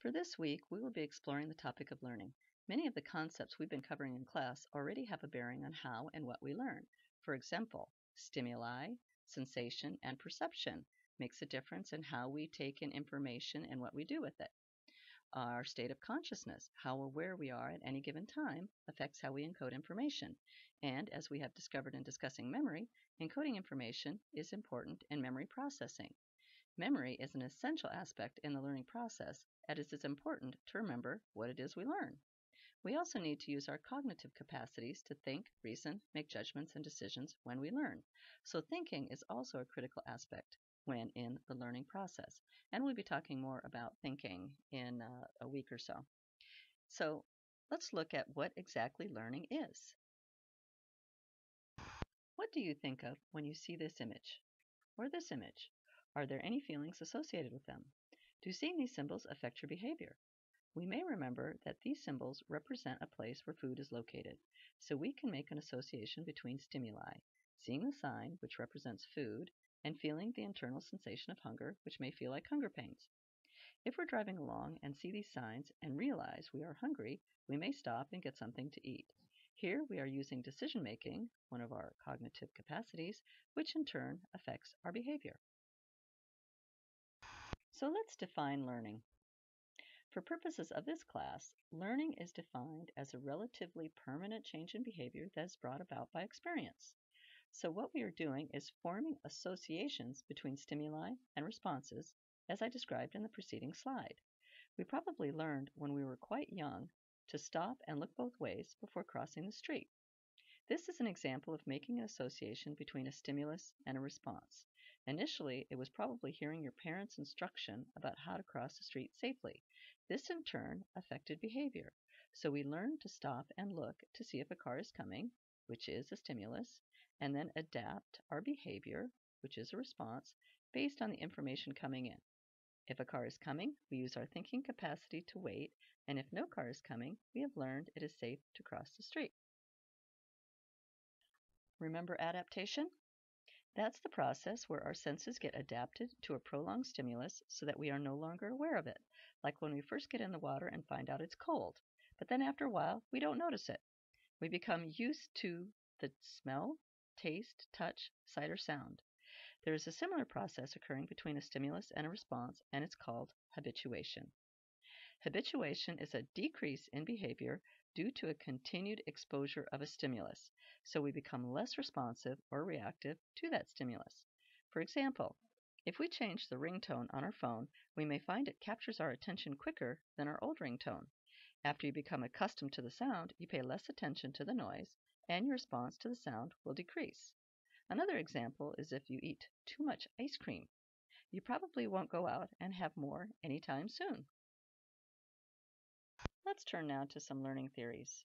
For this week, we will be exploring the topic of learning. Many of the concepts we've been covering in class already have a bearing on how and what we learn. For example, stimuli, sensation, and perception makes a difference in how we take in information and what we do with it. Our state of consciousness, how aware we are at any given time, affects how we encode information. And as we have discovered in discussing memory, encoding information is important in memory processing. Memory is an essential aspect in the learning process, as it is important to remember what it is we learn. We also need to use our cognitive capacities to think, reason, make judgments, and decisions when we learn. So thinking is also a critical aspect when in the learning process. And we'll be talking more about thinking in a week or so. So let's look at what exactly learning is. What do you think of when you see this image or this image? Are there any feelings associated with them? Do seeing these symbols affect your behavior? We may remember that these symbols represent a place where food is located, so we can make an association between stimuli, seeing the sign, which represents food, and feeling the internal sensation of hunger, which may feel like hunger pains. If we're driving along and see these signs and realize we are hungry, we may stop and get something to eat. Here we are using decision making, one of our cognitive capacities, which in turn affects our behavior. So let's define learning. For purposes of this class, learning is defined as a relatively permanent change in behavior that is brought about by experience. So what we are doing is forming associations between stimuli and responses, as I described in the preceding slide. We probably learned when we were quite young to stop and look both ways before crossing the street. This is an example of making an association between a stimulus and a response. Initially, it was probably hearing your parents' instruction about how to cross the street safely. This in turn affected behavior. So we learned to stop and look to see if a car is coming, which is a stimulus, and then adapt our behavior, which is a response, based on the information coming in. If a car is coming, we use our thinking capacity to wait, and if no car is coming, we have learned it is safe to cross the street. Remember adaptation? That's the process where our senses get adapted to a prolonged stimulus so that we are no longer aware of it, like when we first get in the water and find out it's cold. But then after a while, we don't notice it. We become used to the smell, taste, touch, sight, or sound. There is a similar process occurring between a stimulus and a response, and it's called habituation. Habituation is a decrease in behavior due to a continued exposure of a stimulus, so we become less responsive or reactive to that stimulus. For example, if we change the ringtone on our phone, we may find it captures our attention quicker than our old ringtone. After you become accustomed to the sound, you pay less attention to the noise, and your response to the sound will decrease. Another example is if you eat too much ice cream. You probably won't go out and have more anytime soon. Let's turn now to some learning theories.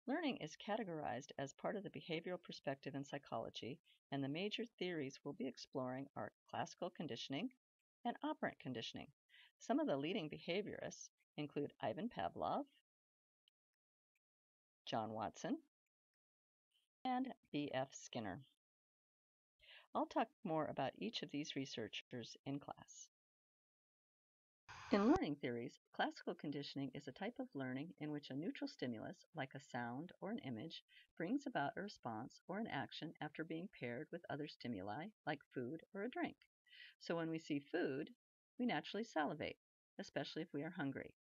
Learning is categorized as part of the behavioral perspective in psychology, and the major theories we'll be exploring are classical conditioning and operant conditioning. Some of the leading behaviorists include Ivan Pavlov, John Watson, and B.F. Skinner. I'll talk more about each of these researchers in class. In learning theories, classical conditioning is a type of learning in which a neutral stimulus, like a sound or an image, brings about a response or an action after being paired with other stimuli, like food or a drink. So when we see food, we naturally salivate, especially if we are hungry.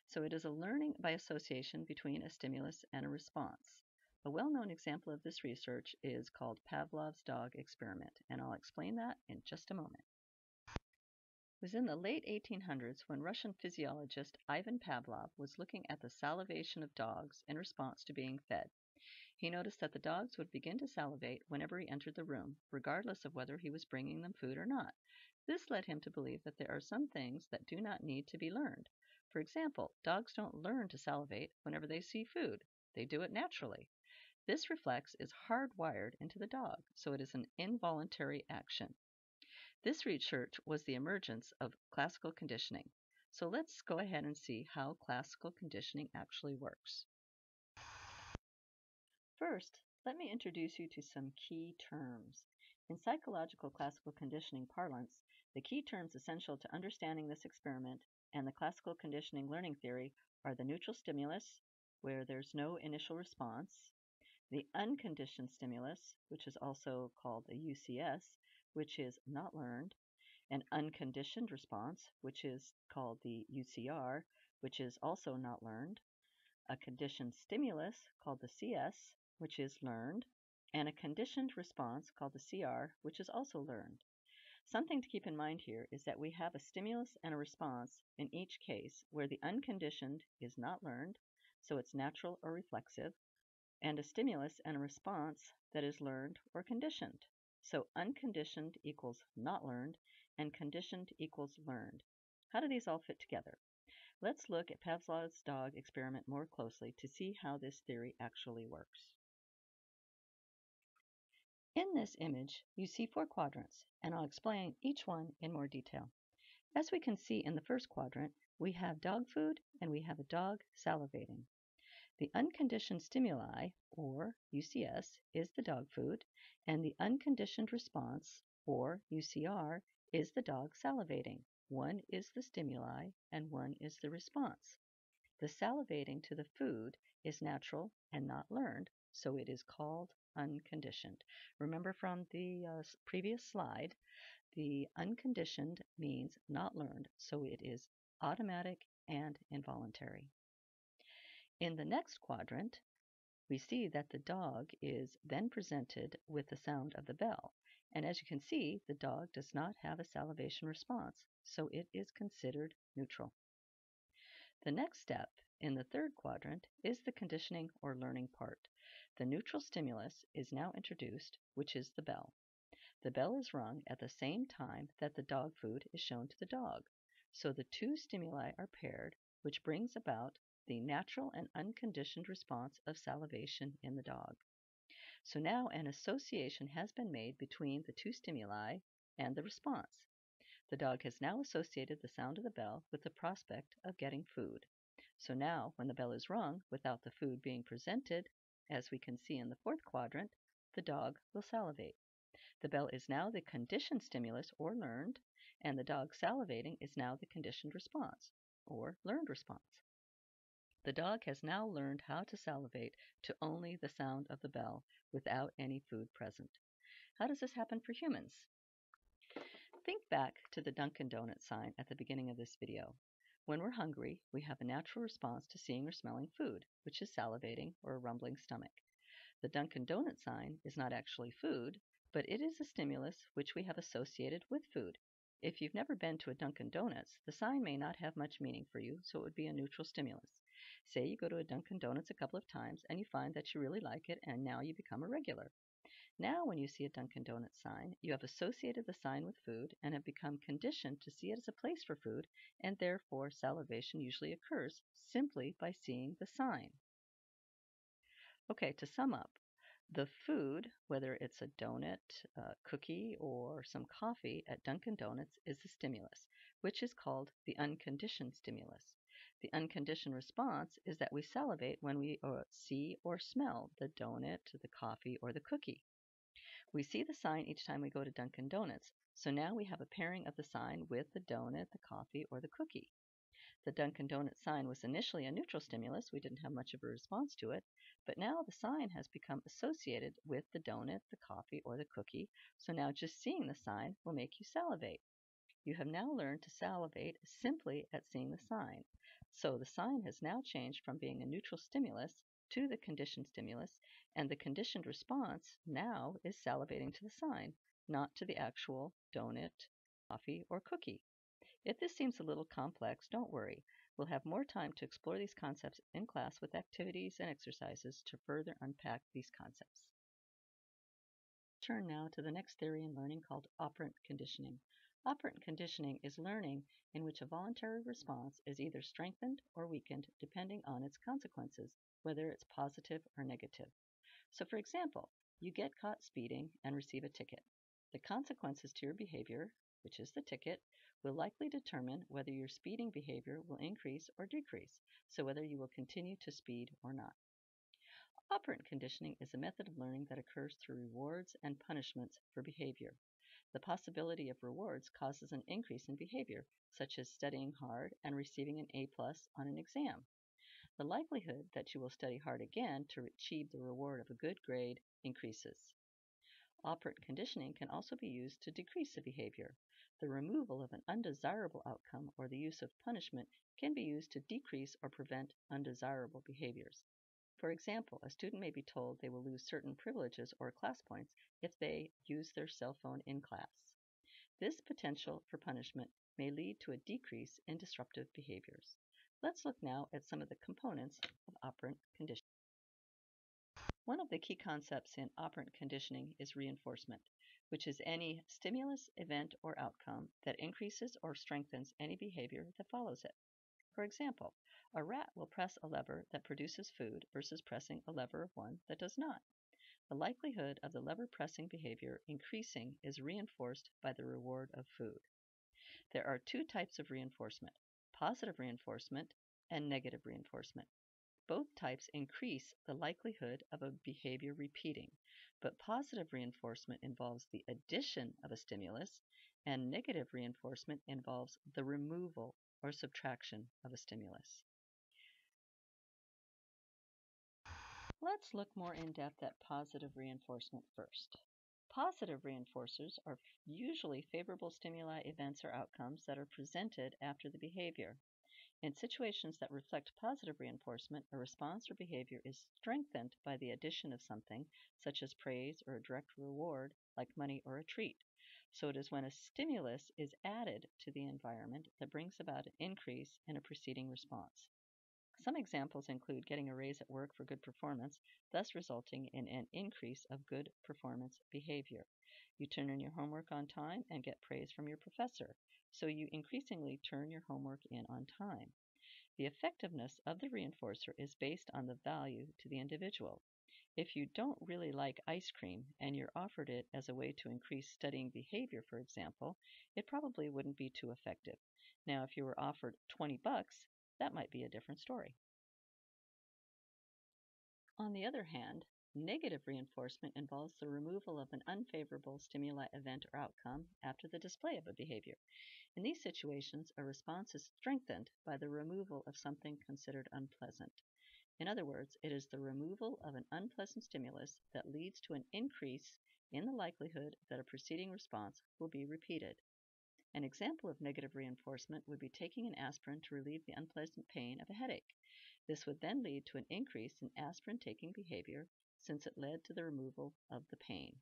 So it is a learning by association between a stimulus and a response. A well-known example of this research is called Pavlovs Dog Experiment, and I'll explain that in just a moment. It was in the late 1800s when Russian physiologist Ivan Pavlov was looking at the salivation of dogs in response to being fed. He noticed that the dogs would begin to salivate whenever he entered the room, regardless of whether he was bringing them food or not. This led him to believe that there are some things that do not need to be learned. For example, dogs don't learn to salivate whenever they see food. They do it naturally. This reflex is hardwired into the dog, so it is an involuntary action. This research was the emergence of classical conditioning. So let's go ahead and see how classical conditioning actually works. First, let me introduce you to some key terms. In psychological classical conditioning parlance, The key terms essential to understanding this experiment and the classical conditioning learning theory are the neutral stimulus, where there's no initial response, the unconditioned stimulus, which is also called a UCS, which is not learned, an unconditioned response, which is called the UCR, which is also not learned, a conditioned stimulus called the CS, which is learned, and a conditioned response called the CR, which is also learned. Something to keep in mind here is that we have a stimulus and a response in each case where the unconditioned is not learned, so it's natural or reflexive, and a stimulus and a response that is learned or conditioned. So unconditioned equals not learned, and conditioned equals learned. How do these all fit together? Let's look at Pavlovs Dog Experiment more closely to see how this theory actually works. In this image, you see 4 quadrants, and I'll explain each one in more detail. As we can see in the first quadrant, we have dog food and we have a dog salivating. The unconditioned stimuli, or UCS, is the dog food, and the unconditioned response, or UCR, is the dog salivating. One is the stimuli and one is the response. The salivating to the food is natural and not learned, so it is called unconditioned. Remember from the previous slide, the unconditioned means not learned, so it is automatic and involuntary. In the next quadrant, we see that the dog is then presented with the sound of the bell. And as you can see, the dog does not have a salivation response, so it is considered neutral. The next step in the third quadrant is the conditioning or learning part. The neutral stimulus is now introduced, which is the bell. The bell is rung at the same time that the dog food is shown to the dog. So the two stimuli are paired, which brings about the natural and unconditioned response of salivation in the dog. So now an association has been made between the two stimuli and the response. The dog has now associated the sound of the bell with the prospect of getting food. So now, when the bell is rung without the food being presented, as we can see in the fourth quadrant, the dog will salivate. The bell is now the conditioned stimulus, or learned, and the dog salivating is now the conditioned response, or learned response. The dog has now learned how to salivate to only the sound of the bell without any food present. How does this happen for humans? Think back to the Dunkin' Donuts sign at the beginning of this video. When we're hungry, we have a natural response to seeing or smelling food, which is salivating or a rumbling stomach. The Dunkin' Donuts sign is not actually food, but it is a stimulus which we have associated with food. If you've never been to a Dunkin' Donuts, the sign may not have much meaning for you, so it would be a neutral stimulus. Say you go to a Dunkin' Donuts a couple of times and you find that you really like it and now you become a regular. Now when you see a Dunkin' Donuts sign, you have associated the sign with food and have become conditioned to see it as a place for food, and therefore salivation usually occurs simply by seeing the sign. Okay, to sum up, the food, whether it's a donut, a cookie, or some coffee at Dunkin' Donuts, is the stimulus, which is called the unconditioned stimulus. The unconditioned response is that we salivate when we see or smell the donut, the coffee, or the cookie. We see the sign each time we go to Dunkin' Donuts, so now we have a pairing of the sign with the donut, the coffee, or the cookie. The Dunkin' Donuts sign was initially a neutral stimulus. We didn't have much of a response to it, but now the sign has become associated with the donut, the coffee, or the cookie, so now just seeing the sign will make you salivate. You have now learned to salivate simply at seeing the sign. So the sign has now changed from being a neutral stimulus to the conditioned stimulus, and the conditioned response now is salivating to the sign, not to the actual donut, coffee, or cookie. If this seems a little complex, don't worry. We'll have more time to explore these concepts in class with activities and exercises to further unpack these concepts. Turn now to the next theory in learning called operant conditioning. Operant conditioning is learning in which a voluntary response is either strengthened or weakened depending on its consequences, whether it's positive or negative. So for example, you get caught speeding and receive a ticket. The consequences to your behavior, which is the ticket, will likely determine whether your speeding behavior will increase or decrease, so whether you will continue to speed or not. Operant conditioning is a method of learning that occurs through rewards and punishments for behavior. the possibility of rewards causes an increase in behavior, such as studying hard and receiving an A+ on an exam. The likelihood that you will study hard again to achieve the reward of a good grade increases. Operant conditioning can also be used to decrease a behavior. The removal of an undesirable outcome or the use of punishment can be used to decrease or prevent undesirable behaviors. For example, a student may be told they will lose certain privileges or class points if they use their cell phone in class. This potential for punishment may lead to a decrease in disruptive behaviors. Let's look now at some of the components of operant conditioning. One of the key concepts in operant conditioning is reinforcement, which is any stimulus, event, or outcome that increases or strengthens any behavior that follows it. For example, a rat will press a lever that produces food versus pressing a lever of one that does not. The likelihood of the lever pressing behavior increasing is reinforced by the reward of food. There are two types of reinforcement: positive reinforcement and negative reinforcement. Both types increase the likelihood of a behavior repeating, but positive reinforcement involves the addition of a stimulus, and negative reinforcement involves the removal or subtraction of a stimulus. Let's look more in depth at positive reinforcement first. Positive reinforcers are usually favorable stimuli, events, or outcomes that are presented after the behavior. In situations that reflect positive reinforcement, a response or behavior is strengthened by the addition of something, such as praise or a direct reward, like money or a treat. So it is when a stimulus is added to the environment that brings about an increase in a preceding response. Some examples include getting a raise at work for good performance, thus resulting in an increase of good performance behavior. You turn in your homework on time and get praise from your professor, so you increasingly turn your homework in on time. The effectiveness of the reinforcer is based on the value to the individual. If you don't really like ice cream and you're offered it as a way to increase studying behavior, for example, it probably wouldn't be too effective. Now, if you were offered $20, that might be a different story. On the other hand, negative reinforcement involves the removal of an unfavorable stimuli, event, or outcome after the display of a behavior. In these situations, a response is strengthened by the removal of something considered unpleasant. In other words, it is the removal of an unpleasant stimulus that leads to an increase in the likelihood that a preceding response will be repeated. An example of negative reinforcement would be taking an aspirin to relieve the unpleasant pain of a headache. This would then lead to an increase in aspirin-taking behavior since it led to the removal of the pain.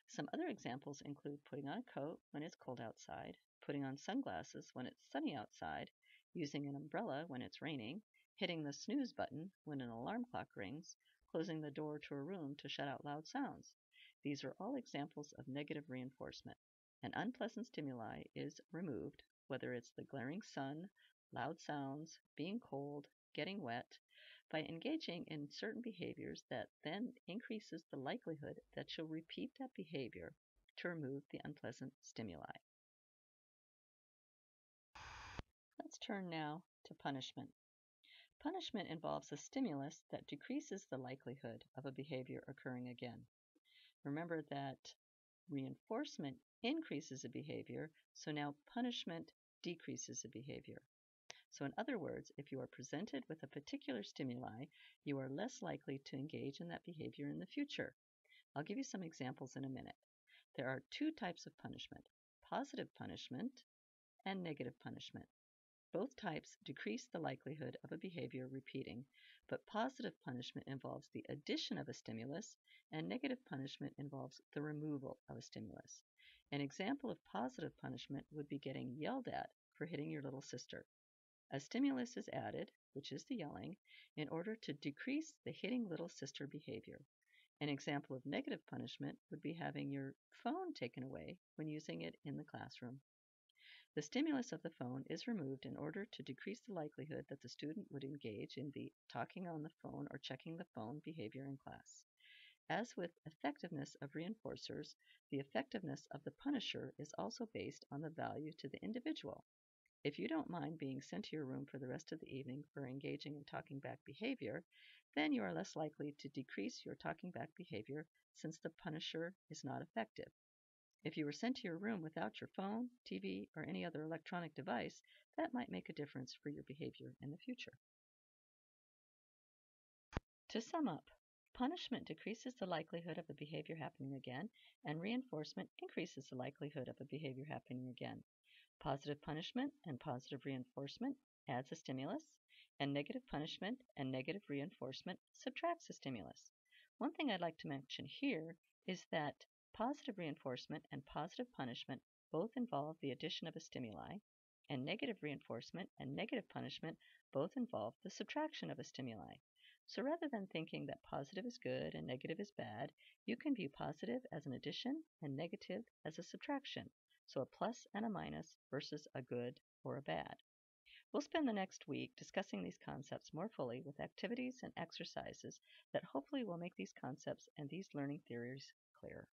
Some other examples include putting on a coat when it's cold outside, putting on sunglasses when it's sunny outside, using an umbrella when it's raining, hitting the snooze button when an alarm clock rings, closing the door to a room to shut out loud sounds. These are all examples of negative reinforcement. An unpleasant stimuli is removed, whether it's the glaring sun, loud sounds, being cold, getting wet, by engaging in certain behaviors that then increases the likelihood that you'll repeat that behavior to remove the unpleasant stimuli. Let's turn now to punishment. Punishment involves a stimulus that decreases the likelihood of a behavior occurring again. Remember that reinforcement increases a behavior, so now punishment decreases a behavior. So in other words, if you are presented with a particular stimuli, you are less likely to engage in that behavior in the future. I'll give you some examples in a minute. There are two types of punishment: positive punishment and negative punishment. Both types decrease the likelihood of a behavior repeating, but positive punishment involves the addition of a stimulus, and negative punishment involves the removal of a stimulus. An example of positive punishment would be getting yelled at for hitting your little sister. A stimulus is added, which is the yelling, in order to decrease the hitting little sister behavior. An example of negative punishment would be having your phone taken away when using it in the classroom. The stimulus of the phone is removed in order to decrease the likelihood that the student would engage in the talking on the phone or checking the phone behavior in class. As with effectiveness of reinforcers, the effectiveness of the punisher is also based on the value to the individual. If you don't mind being sent to your room for the rest of the evening for engaging in talking back behavior, then you are less likely to decrease your talking back behavior since the punisher is not effective. If you were sent to your room without your phone, TV, or any other electronic device, that might make a difference for your behavior in the future. To sum up, punishment decreases the likelihood of a behavior happening again, and reinforcement increases the likelihood of a behavior happening again. Positive punishment and positive reinforcement adds a stimulus, and negative punishment and negative reinforcement subtracts a stimulus. One thing I'd like to mention here is that positive reinforcement and positive punishment both involve the addition of a stimuli, and negative reinforcement and negative punishment both involve the subtraction of a stimuli. So rather than thinking that positive is good and negative is bad, you can view positive as an addition and negative as a subtraction, so a plus and a minus versus a good or a bad. We'll spend the next week discussing these concepts more fully with activities and exercises that hopefully will make these concepts and these learning theories clearer.